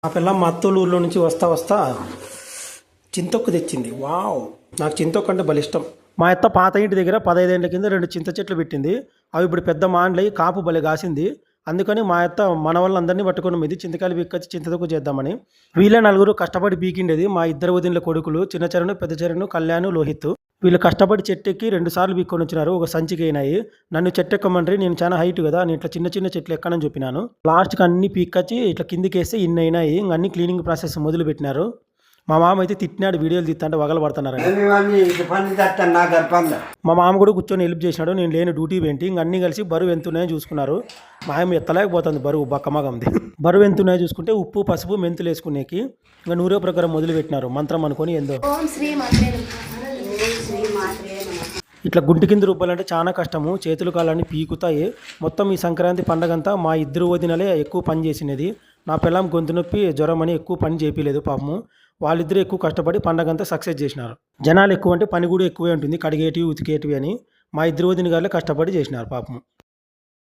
మా పిల్ల మా అత్తోళ్ళ ఊర్లో నుంచి వస్తా వస్తా చింతొక్కు తెచ్చింది. వావ్, నాకు చింతొక్కు అంటే భలే ఇష్టం. మా అత్త పాత ఇంటి దగ్గర 15 ఏళ్ల కింద 2 చింత చెట్లు పెట్టింది. అవి ఇప్పుడు పెద్ద మాండ్లై కాపు భలే కాసింది. అందుకని మా అత్త మన వాళ్ళందరినీ పట్టుకొని మీద చింతకాయలు పీక్కొచ్చి చింతతొక్కు చేద్దామని. వీళ్ళే నలుగురు కష్టపడి పీకిండేది. మా ఇద్దరు వదినల కొడుకులు చిన్న చెరను, పెద్ద చెరను, కళ్యాణు, లోహిత్. వీళ్ళు కష్టపడి చెట్టెక్కి 2 సార్లు పీక్కొని వచ్చినారు. ఒక సంచికి అయినాయి. నన్ను చెట్టెక్కమండ్రి, నేను చాలా హైట్ కదా, నేను ఇట్లా చిన్న చిన్న చెట్లు ఎక్కనని చెప్పినాను. లాస్ట్కి అన్ని పీక్కొచ్చి ఇట్లా కిందికేస్తే ఇన్ని అయినాయి. ఇంక అన్ని క్లీనింగ్ ప్రాసెస్ మొదలు పెట్టినారు. మా మామ అయితే తిట్టినాడు, వీడియోలు తీస్తుంటే వగలు పడుతున్నారు. మా మామ కూడా కూర్చొని హెల్ప్ చేసినాడు. నేను లేని డ్యూటీ పెంటి ఇంక అన్ని కలిసి బరువు ఎంత ఉన్నాయో చూసుకున్నారు. మా ఆమె ఎత్తలేకపోతుంది బరువు, బక్కమగంది. బరువు ఎంత ఉన్నాయో చూసుకుంటే ఉప్పు, పసుపు, మెంతులు వేసుకునేకి ఇంకా నూరే ప్రకారం మొదలు పెట్టినారు. మంత్రం అనుకొని ఏందో ఇట్లా గుంటి కింద రుబ్బాలంటే చాలా కష్టము. చేతులు కాళ్ళని పీకుతాయి. మొత్తం ఈ సంక్రాంతి పండగంతా మా ఇద్దరు వదినలే ఎక్కువ పని చేసినది. నా పిల్లం గొంతు నొప్పి, జ్వరం అని ఎక్కువ పని చేపిలేదు పాపము. వాళ్ళిద్దరూ ఎక్కువ కష్టపడి పండగంతా సక్సెస్ చేసినారు. జనాలు ఎక్కువ అంటే పని కూడా ఎక్కువే ఉంటుంది, కడిగేటివి, ఉతికేటివి అని. మా ఇద్దరు వదిన గారులే కష్టపడి చేసినారు పాపము.